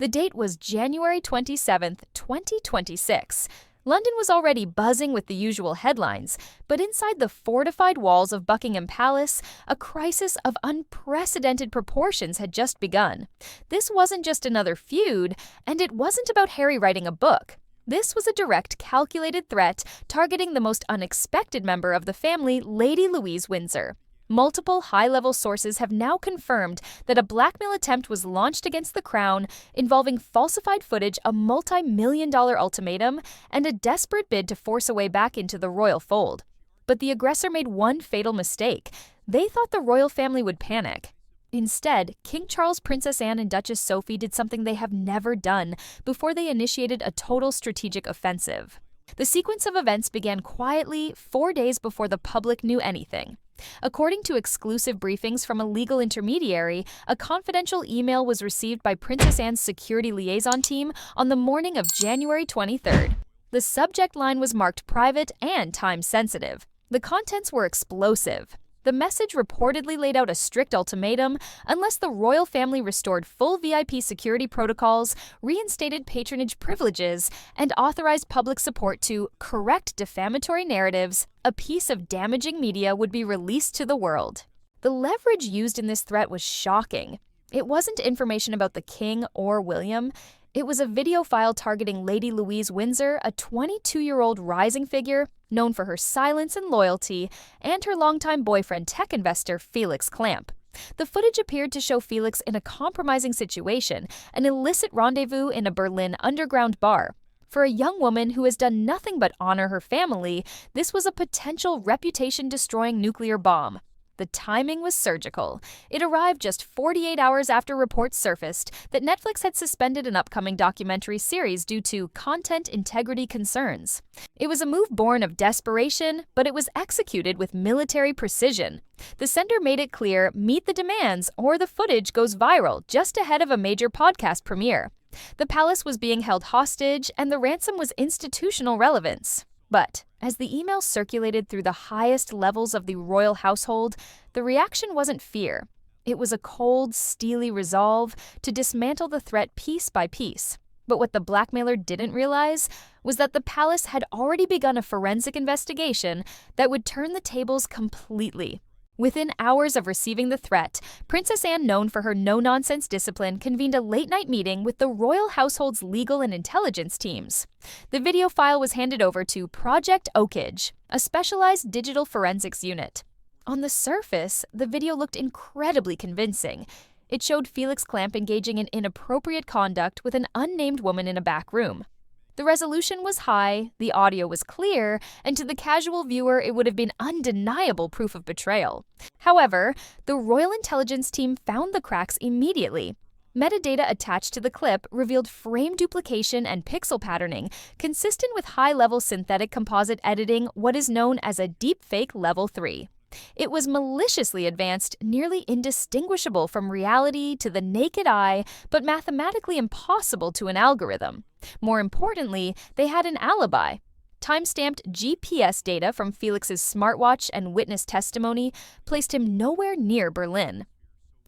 The date was January 27, 2026. London was already buzzing with the usual headlines, but inside the fortified walls of Buckingham Palace, a crisis of unprecedented proportions had just begun. This wasn't just another feud, and it wasn't about Harry writing a book. This was a direct, calculated threat targeting the most unexpected member of the family, Lady Louise Windsor. Multiple high-level sources have now confirmed that a blackmail attempt was launched against the crown involving falsified footage, a multi-million-dollar ultimatum, and a desperate bid to force a way back into the royal fold. But the aggressor made one fatal mistake. They thought the royal family would panic. Instead, King Charles, Princess Anne, and Duchess Sophie did something they have never done before they initiated a total strategic offensive. The sequence of events began quietly 4 days before the public knew anything. According to exclusive briefings from a legal intermediary, a confidential email was received by Princess Anne's security liaison team on the morning of January 23rd. The subject line was marked private and time-sensitive. The contents were explosive. The message reportedly laid out a strict ultimatum unless the royal family restored full VIP security protocols, reinstated patronage privileges, and authorized public support to correct defamatory narratives, a piece of damaging media would be released to the world. The leverage used in this threat was shocking. It wasn't information about the king or William. It was a video file targeting Lady Louise Windsor, a 22-year-old rising figure known for her silence and loyalty, and her longtime boyfriend, tech investor Felix Clamp. The footage appeared to show Felix in a compromising situation, an illicit rendezvous in a Berlin underground bar. For a young woman who has done nothing but honor her family, this was a potential reputation-destroying nuclear bomb. The timing was surgical. It arrived just 48 hours after reports surfaced that Netflix had suspended an upcoming documentary series due to content integrity concerns. It was a move born of desperation, but it was executed with military precision. The sender made it clear, meet the demands, or the footage goes viral just ahead of a major podcast premiere. The palace was being held hostage, and the ransom was institutional relevance. But as the email circulated through the highest levels of the royal household, the reaction wasn't fear. It was a cold, steely resolve to dismantle the threat piece by piece. But what the blackmailer didn't realize was that the palace had already begun a forensic investigation that would turn the tables completely. Within hours of receiving the threat, Princess Anne, known for her no-nonsense discipline, convened a late-night meeting with the royal household's legal and intelligence teams. The video file was handed over to Project Oakidge, a specialized digital forensics unit. On the surface, the video looked incredibly convincing. It showed Felix Clamp engaging in inappropriate conduct with an unnamed woman in a back room. The resolution was high, the audio was clear, and to the casual viewer it would have been undeniable proof of betrayal. However, the Royal Intelligence team found the cracks immediately. Metadata attached to the clip revealed frame duplication and pixel patterning, consistent with high-level synthetic composite editing, what is known as a deepfake level 3. It was maliciously advanced, nearly indistinguishable from reality to the naked eye, but mathematically impossible to an algorithm. More importantly, they had an alibi. Time-stamped GPS data from Felix's smartwatch and witness testimony placed him nowhere near Berlin.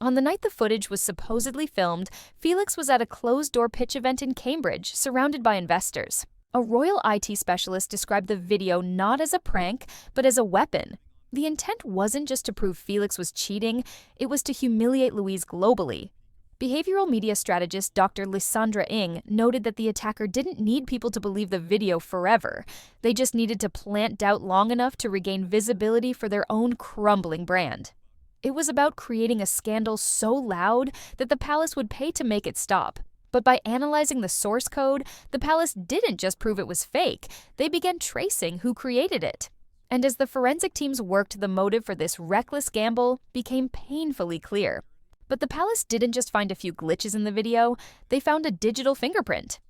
On the night the footage was supposedly filmed, Felix was at a closed-door pitch event in Cambridge, surrounded by investors. A royal IT specialist described the video not as a prank, but as a weapon. The intent wasn't just to prove Felix was cheating, it was to humiliate Louise globally. Behavioral media strategist Dr. Lysandra Ng noted that the attacker didn't need people to believe the video forever. They just needed to plant doubt long enough to regain visibility for their own crumbling brand. It was about creating a scandal so loud that the palace would pay to make it stop. But by analyzing the source code, the palace didn't just prove it was fake, they began tracing who created it. And as the forensic teams worked, the motive for this reckless gamble became painfully clear. But the palace didn't just find a few glitches in the video, they found a digital fingerprint.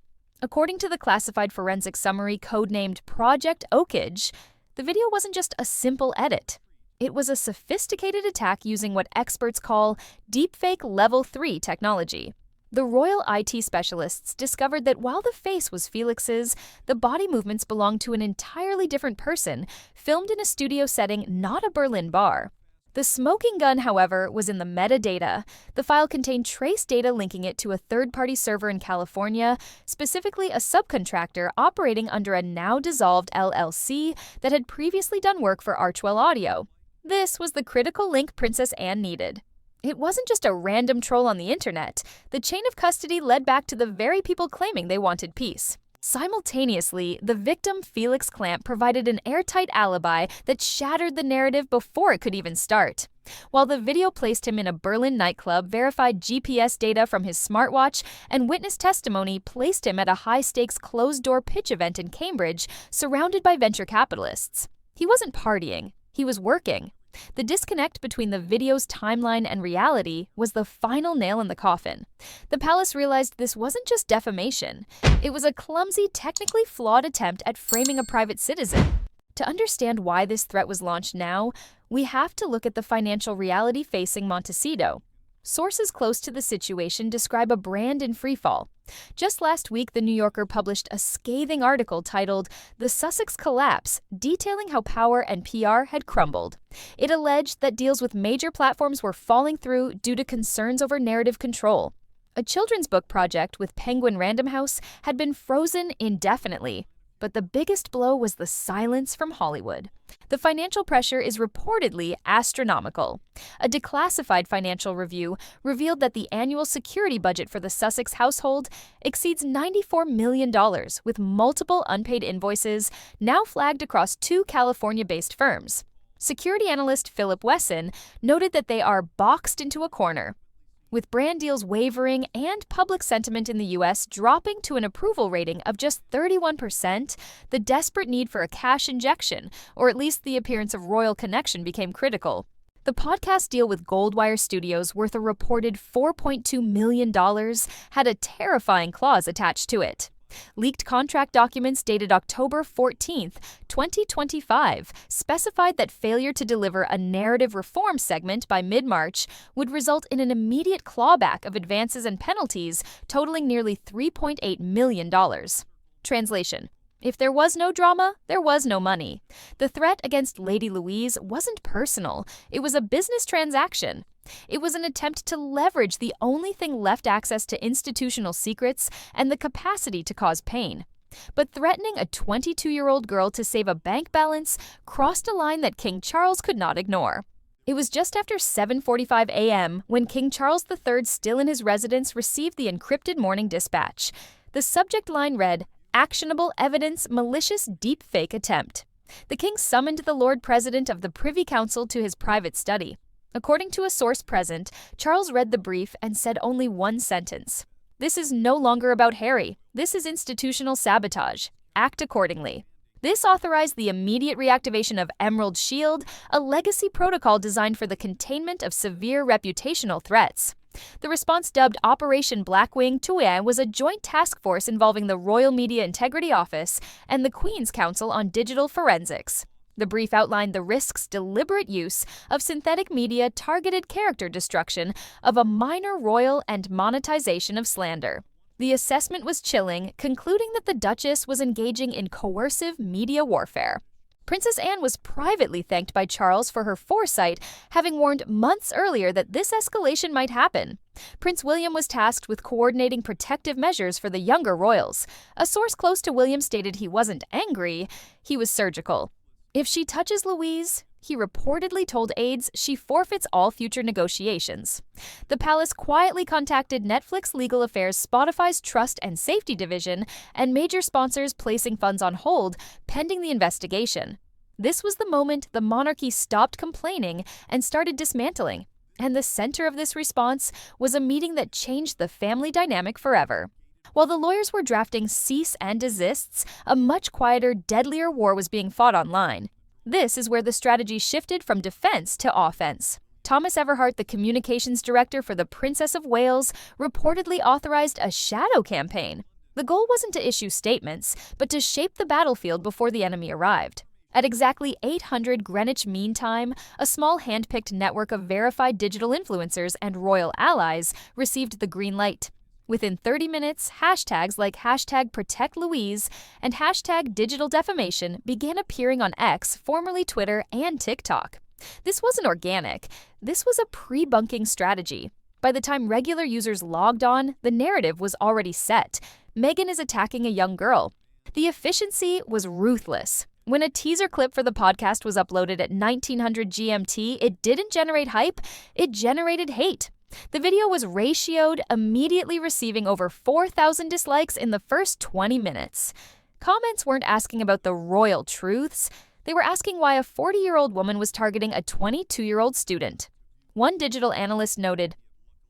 According to the classified forensic summary codenamed Project Oakidge, the video wasn't just a simple edit. It was a sophisticated attack using what experts call deepfake level 3 technology. The royal IT specialists discovered that while the face was Felix's, the body movements belonged to an entirely different person, filmed in a studio setting, not a Berlin bar. The smoking gun, however, was in the metadata. The file contained trace data linking it to a third-party server in California, specifically a subcontractor operating under a now-dissolved LLC that had previously done work for Archwell Audio. This was the critical link Princess Anne needed. It wasn't just a random troll on the internet. The chain of custody led back to the very people claiming they wanted peace. Simultaneously, the victim Felix Clamp provided an airtight alibi that shattered the narrative before it could even start. While the video placed him in a Berlin nightclub, verified GPS data from his smartwatch, and witness testimony placed him at a high-stakes closed-door pitch event in Cambridge, surrounded by venture capitalists. He wasn't partying, he was working. The disconnect between the video's timeline and reality was the final nail in the coffin. The palace realized this wasn't just defamation. It was a clumsy, technically flawed attempt at framing a private citizen. To understand why this threat was launched now, we have to look at the financial reality facing Montecito. Sources close to the situation describe a brand in freefall. Just last week, The New Yorker published a scathing article titled "The Sussex Collapse," detailing how power and PR had crumbled. It alleged that deals with major platforms were falling through due to concerns over narrative control. A children's book project with Penguin Random House had been frozen indefinitely. But the biggest blow was the silence from Hollywood. The financial pressure is reportedly astronomical. A declassified financial review revealed that the annual security budget for the Sussex household exceeds $94 million, with multiple unpaid invoices now flagged across two California-based firms. Security analyst Philip Wesson noted that they are boxed into a corner. With brand deals wavering and public sentiment in the U.S. dropping to an approval rating of just 31%, the desperate need for a cash injection, or at least the appearance of royal connection, became critical. The podcast deal with Goldwire Studios, worth a reported $4.2 million, had a terrifying clause attached to it. Leaked contract documents dated October 14, 2025, specified that failure to deliver a narrative reform segment by mid-March would result in an immediate clawback of advances and penalties totaling nearly $3.8 million. Translation: if there was no drama, there was no money. The threat against Lady Louise wasn't personal, it was a business transaction. It was an attempt to leverage the only thing left: access to institutional secrets and the capacity to cause pain. But threatening a 22-year-old girl to save a bank balance crossed a line that King Charles could not ignore. It was just after 7:45 a.m. when King Charles III, still in his residence, received the encrypted morning dispatch. The subject line read, "Actionable evidence, malicious deepfake attempt." The king summoned the Lord President of the Privy Council to his private study. According to a source present, Charles read the brief and said only one sentence: "This is no longer about Harry. This is institutional sabotage. Act accordingly." This authorized the immediate reactivation of Emerald Shield, a legacy protocol designed for the containment of severe reputational threats. The response, dubbed Operation Blackwing Tuyen, was a joint task force involving the Royal Media Integrity Office and the Queen's Council on Digital Forensics. The brief outlined the risks: deliberate use of synthetic media, targeted character destruction of a minor royal, and monetization of slander. The assessment was chilling, concluding that the Duchess was engaging in coercive media warfare. Princess Anne was privately thanked by Charles for her foresight, having warned months earlier that this escalation might happen. Prince William was tasked with coordinating protective measures for the younger royals. A source close to William stated he wasn't angry, he was surgical. If she touches Louise, he reportedly told aides, she forfeits all future negotiations. The palace quietly contacted Netflix Legal Affairs, Spotify's Trust and Safety Division, and major sponsors, placing funds on hold pending the investigation. This was the moment the monarchy stopped complaining and started dismantling. And the center of this response was a meeting that changed the family dynamic forever. While the lawyers were drafting cease and desists, a much quieter, deadlier war was being fought online. This is where the strategy shifted from defense to offense. Thomas Everhart, the communications director for the Princess of Wales, reportedly authorized a shadow campaign. The goal wasn't to issue statements, but to shape the battlefield before the enemy arrived. At exactly 800 Greenwich Mean Time, a small hand-picked network of verified digital influencers and royal allies received the green light. Within 30 minutes, hashtags like #ProtectLouise and #DigitalDefamation began appearing on X, formerly Twitter, and TikTok. This wasn't organic. This was a pre-bunking strategy. By the time regular users logged on, the narrative was already set. Meghan is attacking a young girl. The efficiency was ruthless. When a teaser clip for the podcast was uploaded at 1900 GMT, it didn't generate hype, it generated hate. The video was ratioed, immediately receiving over 4,000 dislikes in the first 20 minutes. Comments weren't asking about the royal truths. They were asking why a 40-year-old woman was targeting a 22-year-old student. One digital analyst noted,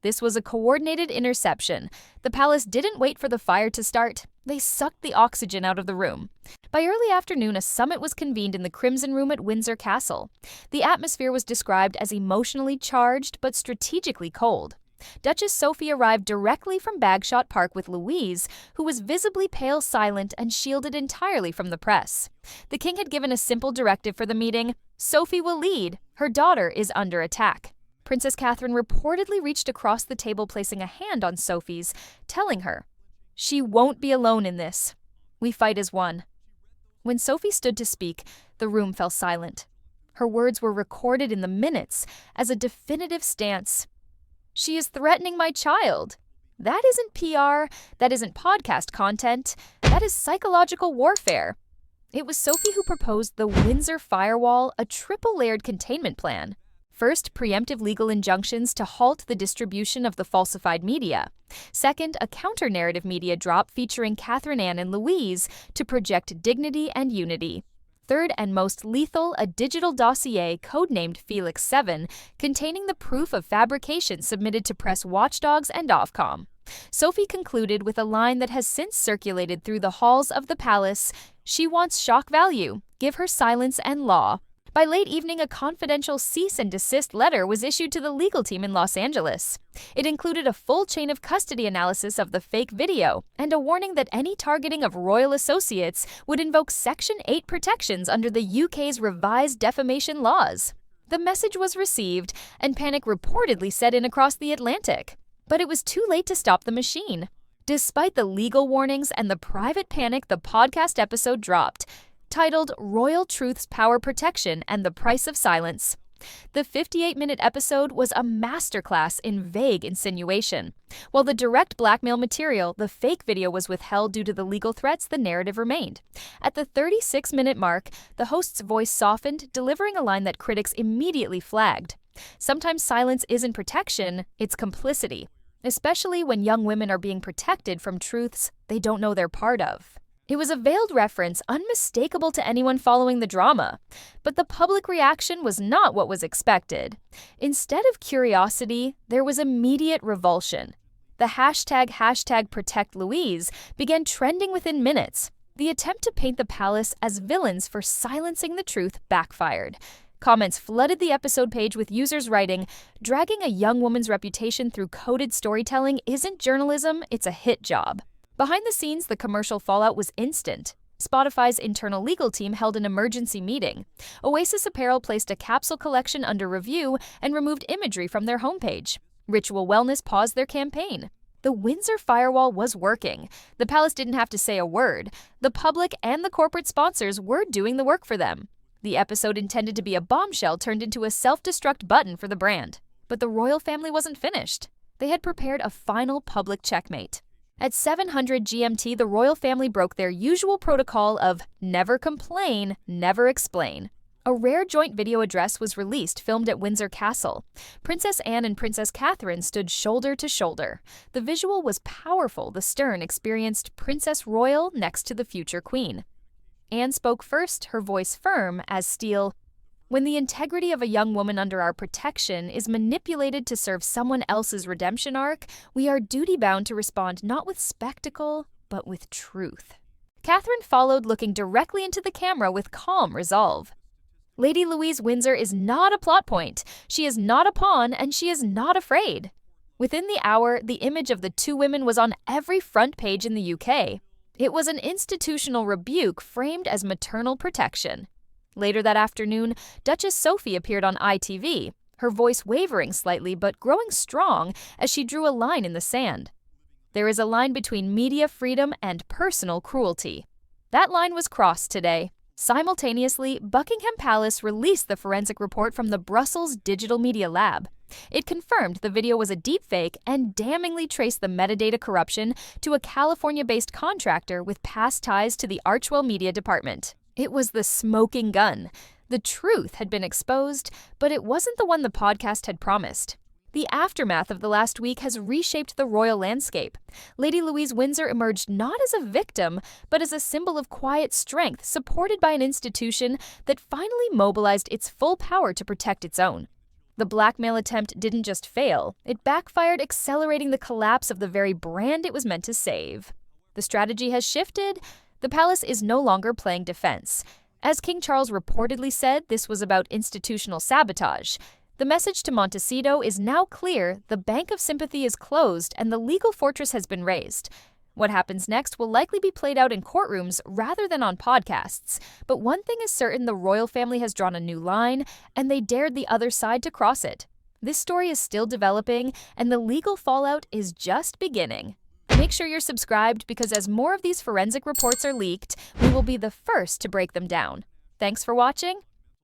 "This was a coordinated interception. The palace didn't wait for the fire to start. They sucked the oxygen out of the room." By early afternoon, a summit was convened in the Crimson Room at Windsor Castle. The atmosphere was described as emotionally charged but strategically cold. Duchess Sophie arrived directly from Bagshot Park with Louise, who was visibly pale, silent, and shielded entirely from the press. The king had given a simple directive for the meeting: Sophie will lead. Her daughter is under attack. Princess Catherine reportedly reached across the table, placing a hand on Sophie's, telling her, "She won't be alone in this. We fight as one." When Sophie stood to speak, the room fell silent. Her words were recorded in the minutes as a definitive stance. "She is threatening my child. That isn't PR, that isn't podcast content, that is psychological warfare." It was Sophie who proposed the Windsor Firewall, a triple-layered containment plan. First, preemptive legal injunctions to halt the distribution of the falsified media. Second, a counter-narrative media drop featuring Catherine Anne and Louise to project dignity and unity. Third, and most lethal, a digital dossier codenamed Felix 7, containing the proof of fabrication submitted to press watchdogs and Ofcom. Sophie concluded with a line that has since circulated through the halls of the palace: "She wants shock value. Give her silence and law." By late evening, a confidential cease and desist letter was issued to the legal team in Los Angeles. It included a full chain of custody analysis of the fake video and a warning that any targeting of royal associates would invoke Section 8 protections under the UK's revised defamation laws. The message was received, and panic reportedly set in across the Atlantic. But it was too late to stop the machine. Despite the legal warnings and the private panic, the podcast episode dropped, titled "Royal Truth's Power Protection and the Price of Silence." The 58-minute episode was a masterclass in vague insinuation. While the direct blackmail material, the fake video, was withheld due to the legal threats, the narrative remained. At the 36-minute mark, the host's voice softened, delivering a line that critics immediately flagged. Sometimes silence isn't protection, it's complicity, especially when young women are being protected from truths they don't know they're part of. It was a veiled reference, unmistakable to anyone following the drama. But the public reaction was not what was expected. Instead of curiosity, there was immediate revulsion. The hashtag Protect Louise began trending within minutes. The attempt to paint the palace as villains for silencing the truth backfired. Comments flooded the episode page with users writing, "Dragging a young woman's reputation through coded storytelling isn't journalism, it's a hit job." Behind the scenes, the commercial fallout was instant. Spotify's internal legal team held an emergency meeting. Oasis Apparel placed a capsule collection under review and removed imagery from their homepage. Ritual Wellness paused their campaign. The Windsor Firewall was working. The palace didn't have to say a word. The public and the corporate sponsors were doing the work for them. The episode, intended to be a bombshell, turned into a self-destruct button for the brand. But the royal family wasn't finished. They had prepared a final public checkmate. At 700 GMT, the royal family broke their usual protocol of never complain, never explain. A rare joint video address was released, filmed at Windsor Castle. Princess Anne and Princess Catherine stood shoulder to shoulder. The visual was powerful. The stern, experienced Princess Royal next to the future queen. Anne spoke first, her voice firm as steel. "When the integrity of a young woman under our protection is manipulated to serve someone else's redemption arc, we are duty-bound to respond not with spectacle, but with truth." Catherine followed, looking directly into the camera with calm resolve. Lady Louise Windsor is not a plot point. She is not a pawn, and she is not afraid. Within the hour, the image of the two women was on every front page in the UK. It was an institutional rebuke framed as maternal protection. Later that afternoon, Duchess Sophie appeared on ITV, her voice wavering slightly but growing strong as she drew a line in the sand. There is a line between media freedom and personal cruelty. That line was crossed today. Simultaneously, Buckingham Palace released the forensic report from the Brussels Digital Media Lab. It confirmed the video was a deepfake and damningly traced the metadata corruption to a California-based contractor with past ties to the Archwell media department. It was the smoking gun. The truth had been exposed, but it wasn't the one the podcast had promised. The aftermath of the last week has reshaped the royal landscape. Lady Louise Windsor emerged not as a victim, but as a symbol of quiet strength supported by an institution that finally mobilized its full power to protect its own. The blackmail attempt didn't just fail, it backfired, accelerating the collapse of the very brand it was meant to save. The strategy has shifted. The palace is no longer playing defense. As King Charles reportedly said, this was about institutional sabotage. The message to Montecito is now clear: the bank of sympathy is closed and the legal fortress has been raised. What happens next will likely be played out in courtrooms rather than on podcasts. But one thing is certain: the royal family has drawn a new line, and they dared the other side to cross it. This story is still developing, and the legal fallout is just beginning. Make sure you're subscribed, because as more of these forensic reports are leaked, we will be the first to break them down. Thanks for watching.